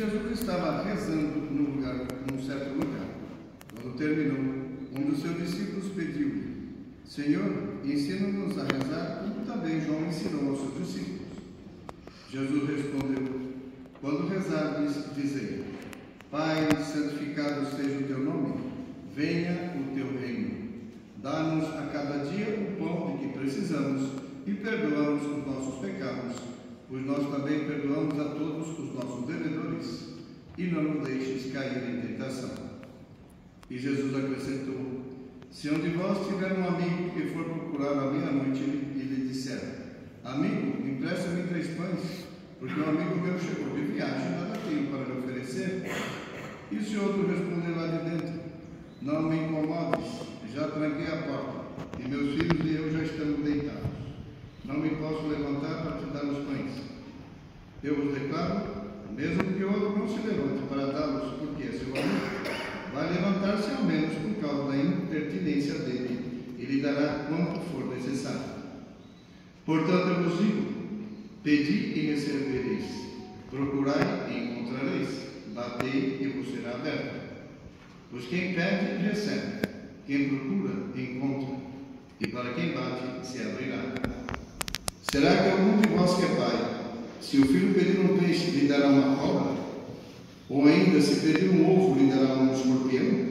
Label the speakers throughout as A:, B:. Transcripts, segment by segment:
A: Jesus estava rezando num certo lugar. Quando terminou, um dos seus discípulos pediu-lhe: Senhor, ensina-nos a rezar, como também João ensinou aos seus discípulos. Jesus respondeu: Quando rezardes, dizei: Pai, santificado seja o teu nome, venha o teu reino. Dá-nos a cada dia o pão de que precisamos e perdoa-nos os nossos pecados, pois nós também perdoamos a todos os nossos devedores, e não nos deixes cair em tentação. E Jesus acrescentou: Se um de vós tiver um amigo que for procurar à meia-noite e lhe disser: Amigo, empresta-me 3 pães, porque um amigo meu chegou de viagem e nada tenho para lhe oferecer. E se outro responder lá de dentro: Não me incomodes, já tranquei a porta, e meus filhos e eu já estamos deitados. Não me posso levantar para te dar os pães. Eu vos declaro, mesmo que outro não se levante para dá-los, porque é seu amigo, vai levantar-se ao menos por causa da impertinência dele, e lhe dará quanto for necessário. Portanto, eu vos digo: pedi e recebereis, procurai e encontrareis, batei e vos será aberto. Pois quem pede, recebe, quem procura, encontra, e para quem bate, se abrirá. Será que algum de vós que é pai, se o filho pedir um peixe, lhe dará uma cobra? Ou ainda, se pedir um ovo, lhe dará um escorpião?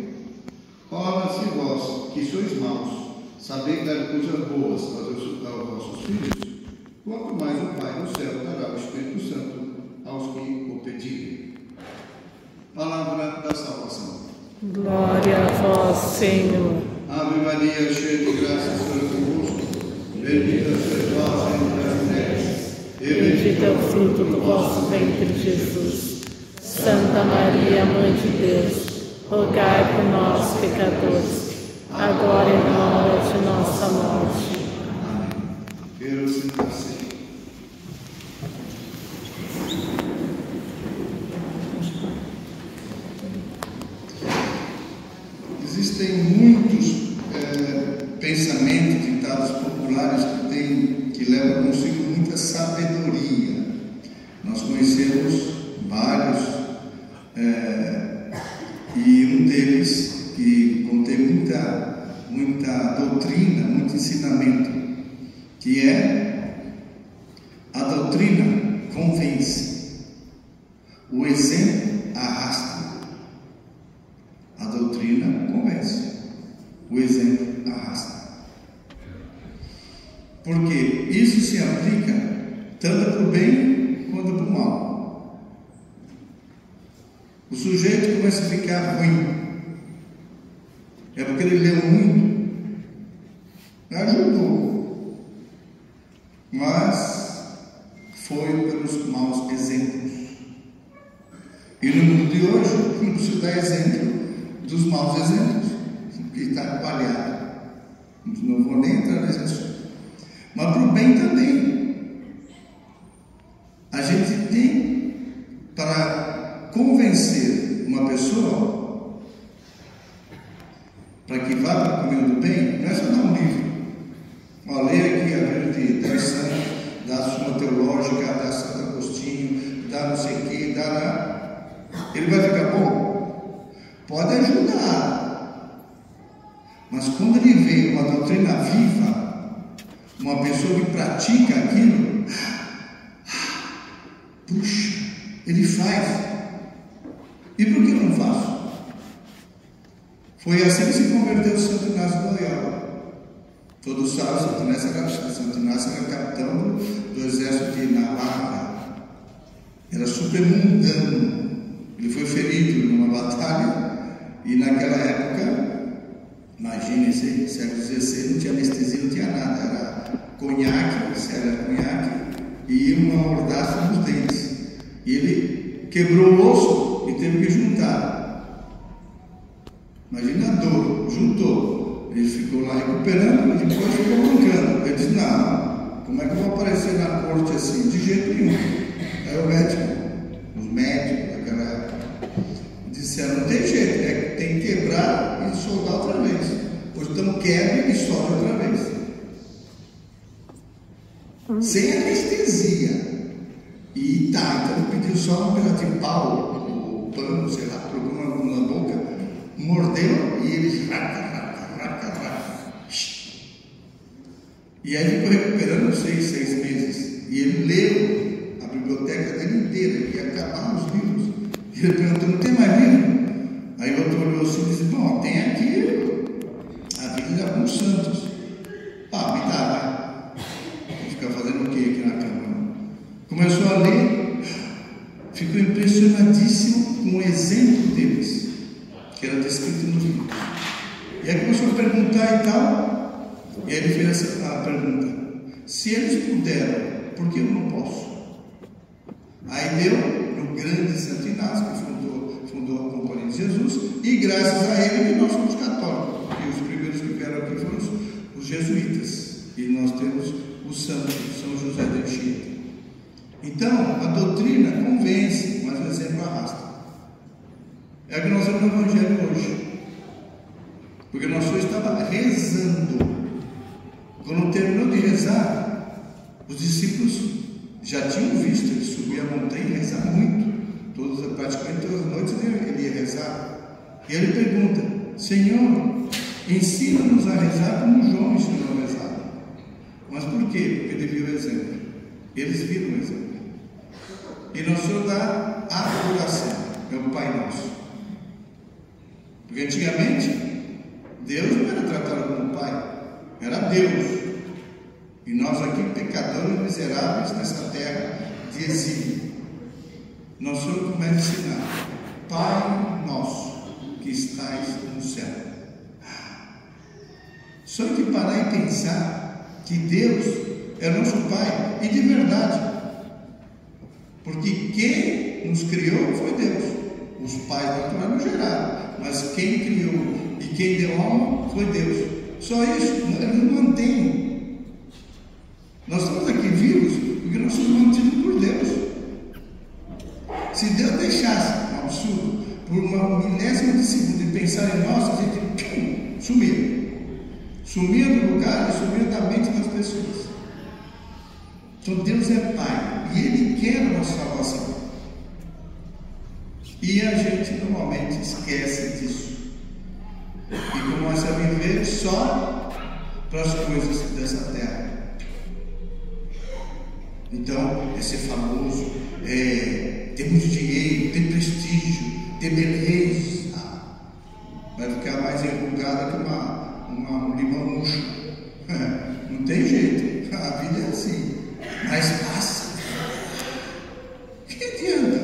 A: Ora, se vós, que sois maus, sabeis dar coisas boas aos vossos filhos, quanto mais o Pai do céu dará o Espírito Santo aos que o pedirem. Palavra da salvação.
B: Glória a vós, Senhor.
A: Ave Maria, cheia de graça, o Senhor é convosco. Bendita sois vós entre as mulheres, e
B: Bendito é o fruto do vosso ventre, Jesus. Santa Maria, Mãe de Deus, rogai por nós, pecadores, agora e na hora de nossa morte.
A: Amém. Quero sentar-se. Existem muitos pensamentos, ditados populares que levam consigo muita sabedoria. Nós conhecemos vários, e um deles que contém muita doutrina, muito ensinamento, que é: a doutrina convence, o exemplo arrasta. A doutrina convence, o exemplo arrasta. Porque isso se aplica tanto para o bem quanto para o mal. O sujeito começa a ficar ruim, é porque ele leu muito, ajudou, mas foi pelos maus exemplos. E no mundo de hoje, não precisa dar exemplo dos maus exemplos, que está espalhado. Não vou nem entrar nesse assunto. Mas para o bem também. A gente tem, para convencer uma pessoa para que vá para o caminho do bem, não é só dar um livro. Olha, leia aqui a Bíblia de 10 santos, da Suma Teológica, da Santo Agostinho, da não sei o que, ele vai ficar bom? Pode ajudar. Mas quando ele vê uma doutrina viva, uma pessoa que pratica aquilo, puxa, ele faz. E por que eu não faço? Foi assim que se converteu Santo Inácio de Loyola. Todos sabem, Santo Inácio era capitão do exército de Navarra. Era super mundano. Ele foi ferido numa batalha e naquela época, imagine, século XVI, não tinha anestesia, não tinha nada. Era conhaque, e uma mordaça nos dentes. E ele quebrou o osso e teve que juntar. Imagina a dor, juntou. Ele ficou lá recuperando e depois ficou mancando. Ele disse: não, como é que eu vou aparecer na corte assim? De jeito nenhum. Aí o médico, os médicos daquela época, disseram: não tem jeito, tem que quebrar e soldar outra vez. Pois então quebra e solda outra vez. Sem anestesia. E então pediu só um pedaço de pau
C: pano, sei lá, trocou na boca, mordeu e ele raca. E aí ficou recuperando 6 meses. E ele leu a biblioteca dele inteira, ele ia acabar os livros. E ele perguntou: não tem mais livro? Aí o outro olhou assim e disse: bom, tem aqui a vida de alguns santos. Me dá, vai. Vou ficar fazendo o que aqui na cama? Começou a ler, ficou impressionadíssimo com o exemplo deles, que era descrito no livro. E aí começou a perguntar e tal. E aí ele fez a pergunta: se eles puderam, por que eu não posso? Aí deu no grande Santo Inácio, que fundou a Companhia de Jesus, e graças a ele que nós somos católicos, porque os primeiros que vieram aqui foram os jesuítas, e nós temos o santo, São José de Anchieta. Então, a doutrina convence, mas o exemplo arrasta. É o que nós vemos no Evangelho hoje, porque nós só estava rezando. Quando terminou de rezar, os discípulos já tinham visto ele subir a montanha e rezar muito. Praticamente todas as noites ele ia rezar. E ele pergunta: Senhor, ensina-nos a rezar como João ensinou a rezar. Mas por quê? Porque ele viu o exemplo. Eles viram o exemplo. E nós só dá a oração, é o Pai Nosso. Porque antigamente, Deus não era tratado como Pai, era Deus. E nós aqui, pecadores miseráveis nessa terra de exílio, nós só começa a ensinar: Pai Nosso que estais no céu. Só que parar e pensar que Deus é nosso Pai, e de verdade, porque quem nos criou foi Deus. Os pais naturais nos geraram, mas quem criou e quem deu alma foi Deus. Só isso, ele nos mantém. Nós estamos aqui vivos porque nós somos mantidos por Deus. Se Deus deixasse, um absurdo, por uma milésima de segundo de pensar em nós, a gente sumia do lugar e sumia da mente das pessoas. Então Deus é Pai e Ele quer a nossa salvação. E a gente normalmente esquece disso e começa a viver só para as coisas dessa terra. Então, é ser famoso, ter muito dinheiro, ter prestígio, ter beleza, vai ficar mais enrugada que um limão murcho. Não tem jeito, a vida é assim, mas passa. Que adianta?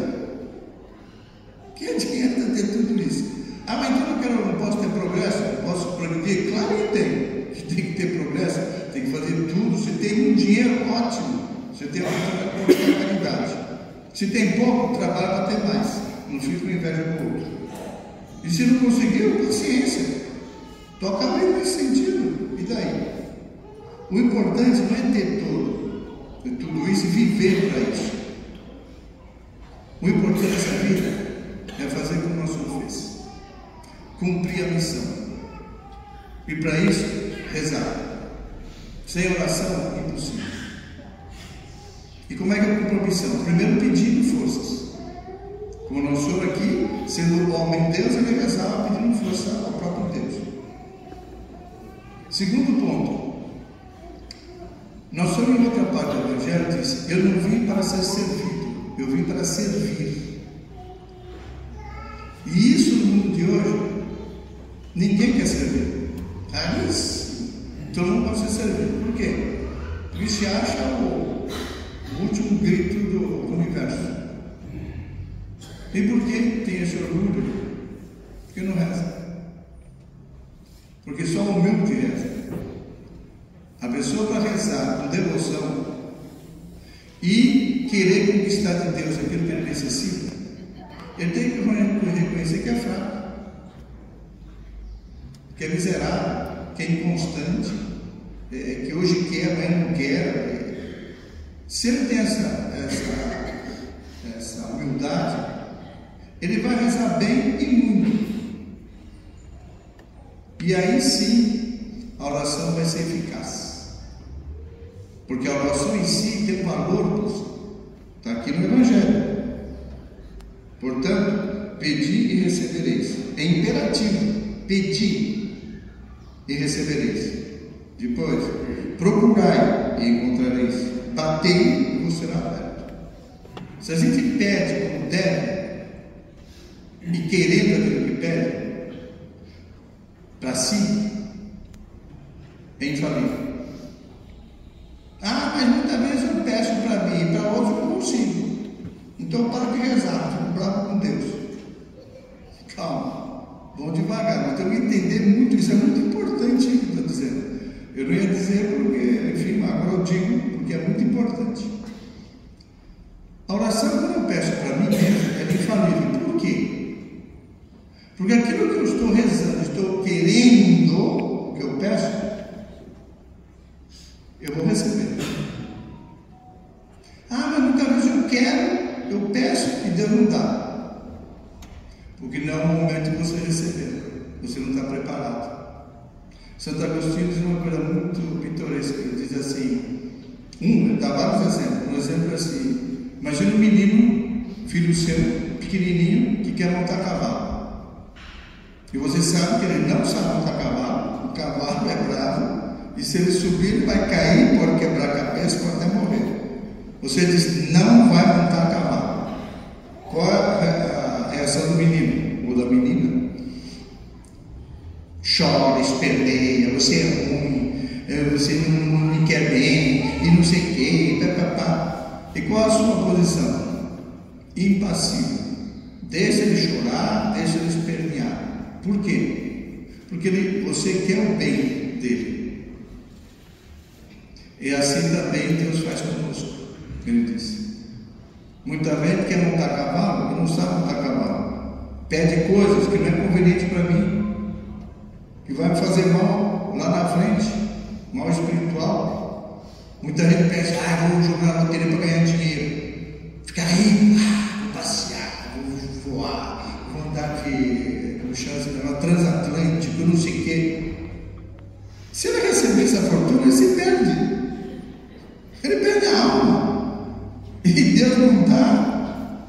C: Que adianta ter tudo isso? Mas então eu não posso ter progresso, não posso progredir? Claro que tem que ter progresso, tem que fazer tudo. Se tem um dinheiro, ótimo. Se tem uma caridade. Se tem pouco, trabalha para ter mais. Não fica com inveja do outro. E se não conseguiu, paciência. Toca bem nesse sentido. E daí? O importante não é ter tudo isso e viver para isso. O importante nessa vida é fazer como o Senhor fez. Cumprir a missão. E para isso, rezar. Sem oração, impossível. E como é que eu cumpro a missão? Primeiro, pedindo forças. Como nós somos aqui, sendo homem de Deus, ele rezava pedindo força ao próprio Deus. Segundo ponto, nós somos em outra parte do Evangelho, diz: eu não vim para ser servido, eu vim para servir. E isso no mundo de hoje, ninguém quer servir. Todo mundo pode ser servido. Por quê? Porque se acha o último grito do universo. E por que tem esse orgulho? Porque não reza. Porque só o humilde reza. A pessoa para rezar com devoção e querer conquistar de Deus aquilo que ele necessita, ele tem que reconhecer que é fraco, que é miserável, que é inconstante, que hoje quer, amanhã não quer. Se ele tem essa humildade, ele vai rezar bem e muito. E aí sim, a oração vai ser eficaz. Porque a oração em si tem valor, está aqui no Evangelho. Portanto, pedir Pedi e recebereis. É imperativo. Pedi e recebereis. Depois, procurai e encontrareis. Batei e vos será aberto. Se a gente pede como deve, e querendo aquilo que pede, para si, é infalível. Ah, mas muitas vezes eu peço para mim e para outros eu não consigo. Então eu paro de rezar, fico bravo com Deus. Calma, vamos devagar. Nós temos que entender muito, isso é muito importante o que eu estou dizendo. Eu não ia dizer porque, enfim, agora eu digo porque é muito importante. A oração, quando eu peço para mim mesmo, é infalível. Por quê? Porque aquilo que eu estou rezando, estou querendo, que eu peço, eu vou receber. Ah, mas muitas vezes eu quero, eu peço e Deus não dá. Porque não é o momento de você receber. Você não está preparado. Santo Agostinho diz uma coisa muito pitoresca. Ele diz assim, dá vários exemplos. Um exemplo é assim: imagina um menino, filho seu, pequenininho, que quer montar cavalo. E você sabe que ele não sabe montar cavalo. O cavalo é bravo. E se ele subir, ele vai cair, pode quebrar a cabeça, pode até morrer. Você diz, não vai montar cavalo. Qual é a reação do menino ou da menina? Chora, esperneia, você é ruim, você não me quer bem, e não sei o quê, papapá. E qual a sua posição? Impassível. Deixa ele chorar, deixa ele espernear. Por quê? Porque você quer o bem dele. E assim também Deus faz conosco. Ele disse: muita gente quer montar cavalo e não sabe montar cavalo. Pede coisas que não é conveniente para mim, que vai me fazer mal lá na frente, mal espiritual. Muita gente pensa: vou jogar na loteria para ganhar dinheiro, ficar rico, vou passear, vou voar, vou andar aqui, como chama, transatlântico, não sei o quê. Se ele receber essa fortuna, ele se perde. Ele perde a alma. E Deus não dá.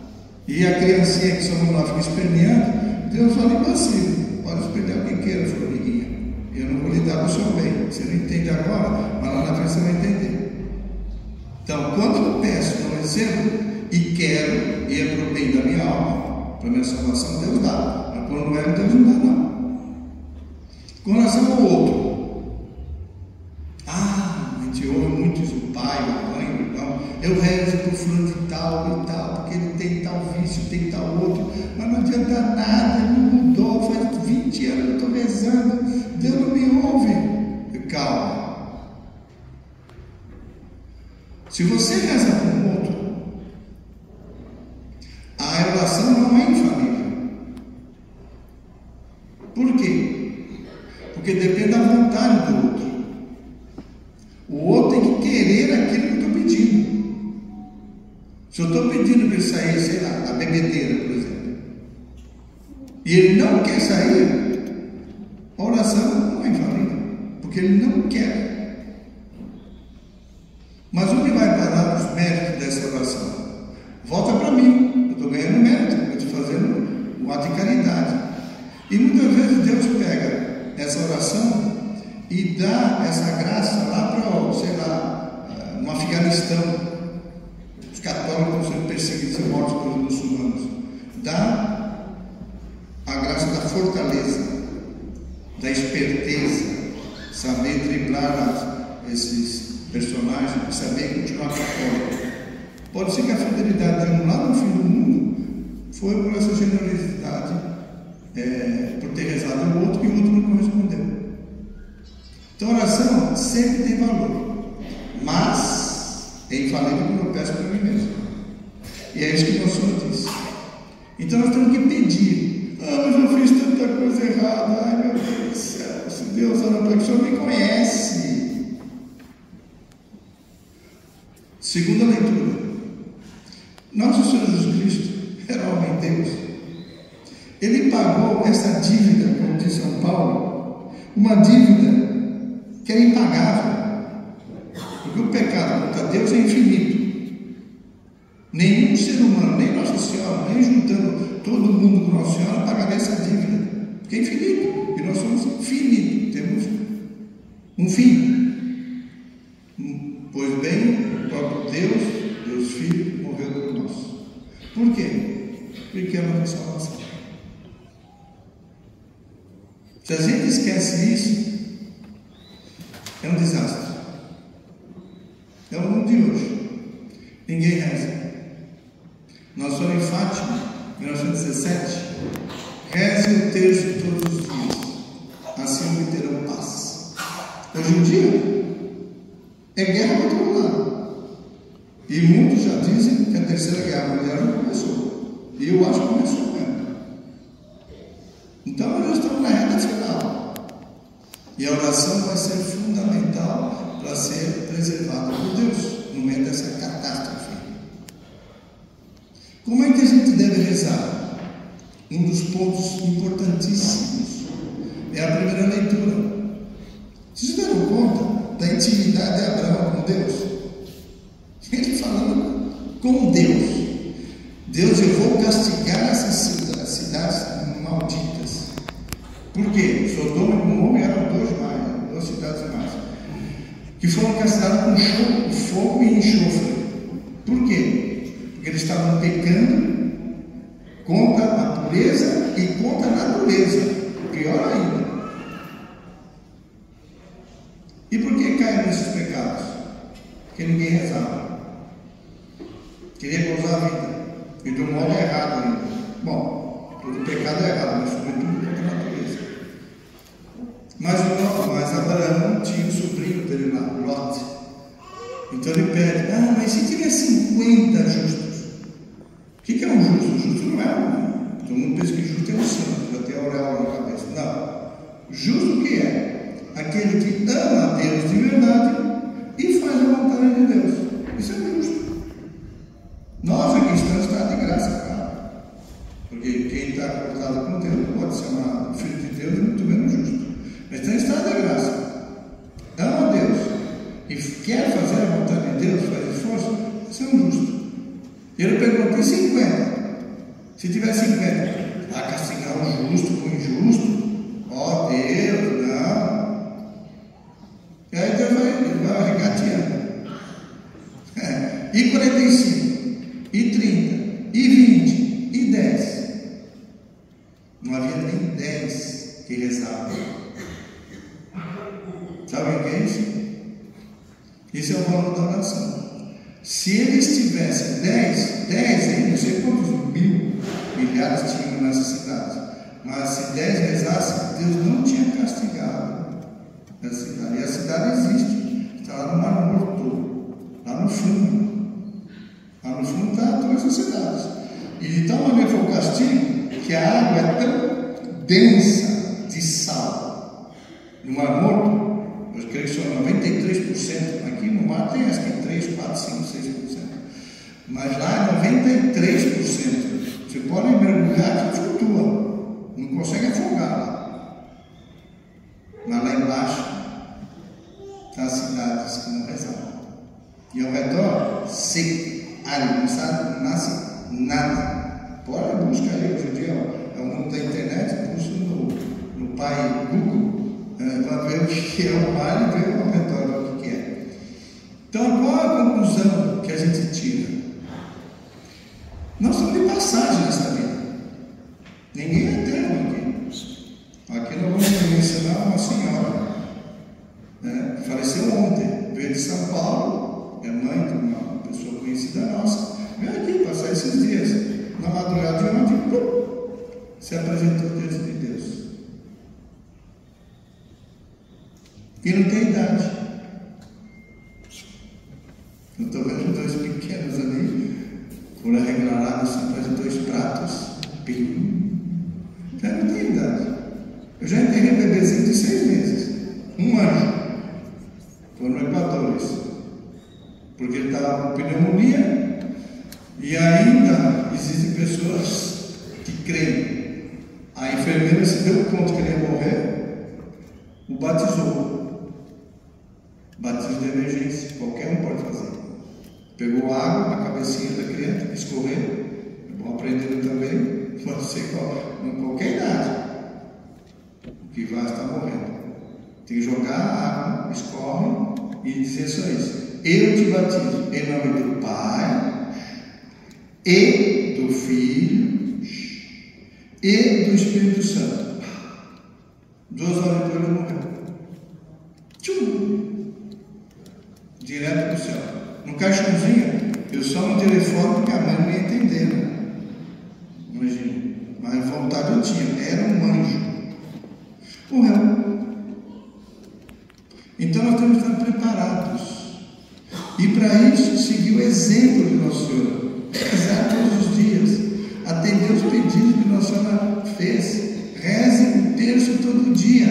C: E a criancinha que somos nós fica esperneando. Deus fala impassível. Pode espernear o que queira, formiguinha. Eu não vou lhe dar o seu bem. Você não entende agora, mas lá na frente você vai entender. Então, quando eu peço, não recebo, e quero, e é para o bem da minha alma, para a minha salvação, Deus dá. Mas quando não é, Deus não dá, não. Com relação ao outro, a gente ouve muito isso, o pai, a mãe, o irmão. Eu rezo para o fulano de tal e tal, porque ele tem tal vício, tem tal outro, mas não adianta nada, ele não mudou, faz 20 anos que eu estou rezando, Deus não me ouve. Calma. Se você reza para um outro, a oração não é infalível. Por quê? Porque depende da vontade do outro. O outro tem que querer aquilo que eu estou pedindo. Se eu estou pedindo para ele sair, sei lá, da bebedeira, por exemplo, e ele não quer sair, a oração não é infalível, porque ele não quer. Mas o que vai parar os méritos dessa oração? Volta para mim. Eu estou ganhando mérito, eu estou fazendo um ato de caridade. E muitas vezes Deus pega essa oração e dá essa graça lá para, sei lá, no Afeganistão. Os católicos estão sendo perseguidos e mortos pelos muçulmanos. Dá a graça da fortaleza, da esperteza, saber driblar esses personagens, saber continuar católico. Pode ser que a fidelidade de um lá no fim do mundo foi por essa generosidade, por ter rezado o outro e o outro não correspondeu. Então a oração sempre tem valor, mas é infalível quando eu peço para mim mesmo. E é isso que o Senhor diz. Então nós temos que pedir. Mas eu fiz tanta coisa errada. Ai meu Deus do céu, se Deus ora para que o Senhor me conhece. Segunda leitura. Nosso Senhor Jesus Cristo era homem Deus. Ele pagou essa dívida, como diz São Paulo, uma dívida que era impagável, porque o pecado contra Deus é infinito, Nenhum ser humano, nem Nossa Senhora, nem juntando todo mundo com Nossa Senhora, pagaria essa dívida. Porque é infinito. E nós somos finitos. Temos um fim. Pois bem, o próprio Deus Filho, morreu por nós. Por quê? Porque é uma salvação. Se a gente esquece isso, é um desastre. É o mundo de hoje. Ninguém reza. Nós fomos em Fátima, em 1917. Reze o terço todos os dias, assim obterão paz. Hoje em dia, é guerra para todo lado. E muitos já dizem que a terceira guerra mundial não começou. E eu acho que começou mesmo. Então nós estamos na reta final. E a oração vai ser fundamental para ser preservada por Deus no meio dessa catástrofe. Como é que a gente deve rezar? Um dos pontos importantíssimos é a primeira leitura. Vocês deram conta da intimidade de Abraão com Deus? Ele falando com Deus. Deus, eu vou castigar essas cidades malditas. Por quê? Sodoma e Gomorra eram duas cidades mais, que foram castigadas com fogo e enxofre. Por quê? Porque eles estavam pecando contra a pureza e contra a natureza. Pior ainda. E por que caem nesses pecados? Porque ninguém rezava. Queria gozar a vida. E do modo errado ainda. Bom, todo pecado é errado, mas sobretudo contra a natureza. Mas Abraão tinha um sobrinho dele lá, Lot. Então ele pede, mas se tiver 50 justos, o que é um justo? O justo não é um. Todo mundo pensa que justo é um santo, já tem a auréola na cabeça. Não. Justo o que é? Aquele que ama a Deus de verdade e faz a vontade de Deus. Isso é justo. Nós aqui estamos em estado de graça, cara. Porque quem está acordado com Deus não pode ser chamado filho de Deus e muito menos justo. Mas está em estado de graça. Ama a Deus e quer fazer a vontade de Deus, faz esforço, isso é um justo. Ele perguntou: 50? Se tiver 50, vai castigar o justo com o injusto? Ó Deus, não. E aí Deus vai regateando. E 45, e 30, e 20, e 10. Não havia nem 10 que rezavam. Sabe o que é isso? Esse é o valor da oração. Se eles tivessem 10, não sei quantos milhares tinham nessa cidade, mas se 10 rezassem, Deus não tinha castigado a cidade. E a cidade existe, está lá no Mar Morto, lá no fundo. Lá no fundo está todas as cidades. E de tal maneira foi o castigo que a água é tão densa de sal no Mar Morto. Eu creio que são 93%. Aqui no mar tem acho que 3, 4, 5, 6%. Mas lá é 93%. Você pode mergulhar e flutua. Não consegue afogar lá. Mas lá embaixo está as cidades que não rezavam. E ao redor, seco, árido, não nasce nada. Pode buscar aí hoje em dia. É o mundo da internet, busca no pai Google. Para ver o que é o mar e ver ao redor o que é. Então, qual a conclusão que a gente tira? Nós estamos de passagem nessa vida. Ninguém é eterno aqui. Aqui nós vamos mencionar uma senhora, faleceu ontem, veio de São Paulo, é mãe de uma pessoa conhecida nossa. Veio aqui passar esses dias. Na madrugada de ontem, se apresentou diante de Deus. E não tem idade. Eu estou vendo dois pequenos ali, por arreglar assim, faz 2 pratos, já não tem idade. Eu já enterrei um bebezinho de 6 meses, um anjo, foi no Equador isso, porque ele estava com pneumonia e ainda existem pessoas que creem. A enfermeira se deu conta que ele ia morrer, o batizou. Batismo de emergência, qualquer um pode fazer. Pegou água na cabecinha da criança, Tem que jogar a água, escorre e dizer só isso. Eu te batizo em nome do Pai e do Filho e do Espírito Santo. 2 horas depois ele morreu. Tchum! Direto do céu. No caixãozinho, eu só no telefone porque a mãe não ia entender, né? Imagina. Mas vontade eu tinha. Era um anjo. Morreu. Então nós temos que estar preparados. E para isso, seguir o exemplo de Nosso Senhor. Rezar todos os dias. Atender os pedidos que Nossa Senhora fez. Reze o terço todo dia.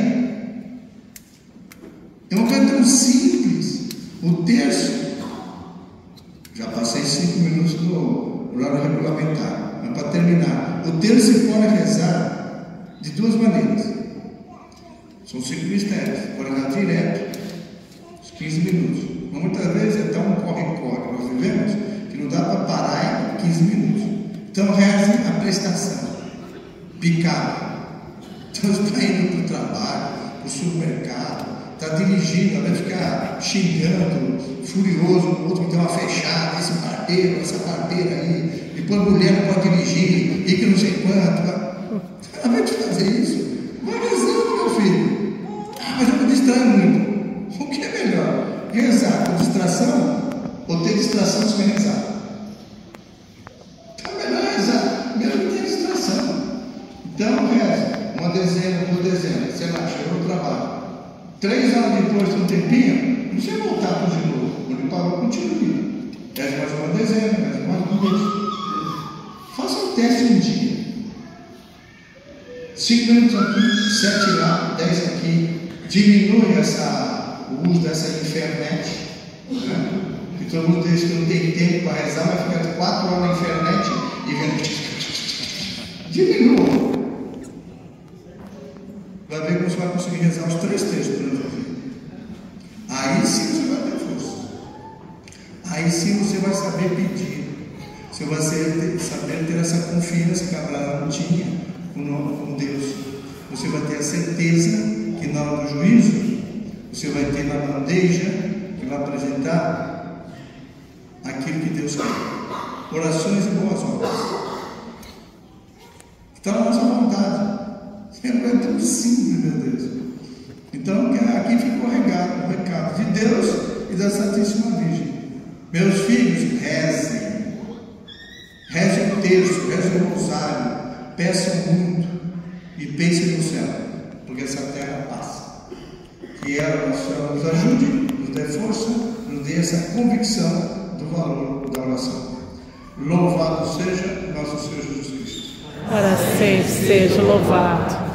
C: É uma coisa tão simples. O terço. Já passei 5 minutos do horário regulamentar. Mas para terminar, o terço se pode rezar de 2 maneiras. São 5 mistérios. Pode rezar direto, os 15 minutos. Mas muitas vezes é tão um corre-corre. Nós vivemos que não dá para parar em 15 minutos. Então reze a prestação. Picada. Então você está indo para o trabalho, para o supermercado, está dirigindo, vai ficar xingando, furioso, o outro que tem uma fechada, esse barbeiro, essa barbeira aí, depois a mulher não pode dirigir, e que não sei quanto. Ela vai te fazer isso? Vai rezando, meu filho. Mas eu me distraio muito. O que é melhor? Rezar com distração ou ter distração sem rezar? Então é melhor rezar, mesmo que tenha distração. Então reza. Uma dezena, 2 dezenas, sei lá, chegou no trabalho. 3 horas depois de um tempinho, não precisa voltar tudo de novo. Onde parou, continue. Reze mais uma dezena, reze mais 2. Faça um teste um dia. 5 minutos aqui, 7 lá, 10 aqui. Diminui o uso dessa internet. Né? Que todo mundo diz que não tem tempo para rezar, vai ficar 4 horas na internet e vendo. Diminua. Vai ver como você vai conseguir rezar os 3 textos durante a vida. Aí sim você vai ter força. Aí sim você vai saber pedir. Você vai saber ter essa confiança que Abraão não tinha com Deus. Você vai ter a certeza que na hora do juízo, você vai ter na bandeja que vai apresentar aquilo que Deus quer. Orações e boas obras. Está na nossa vontade. É tão simples, meu Deus. Então, aqui ficou o recado de Deus e da Santíssima Virgem. Meus filhos, rezem. Rezem o terço, rezem o rosário. Peçam muito e pensem no céu, porque essa terra passa. Que ela, Nossa Senhora, nos ajude, nos dê força, nos dê essa convicção do valor da oração. Louvado seja nosso Senhor Jesus Cristo.
B: Para sempre seja louvado.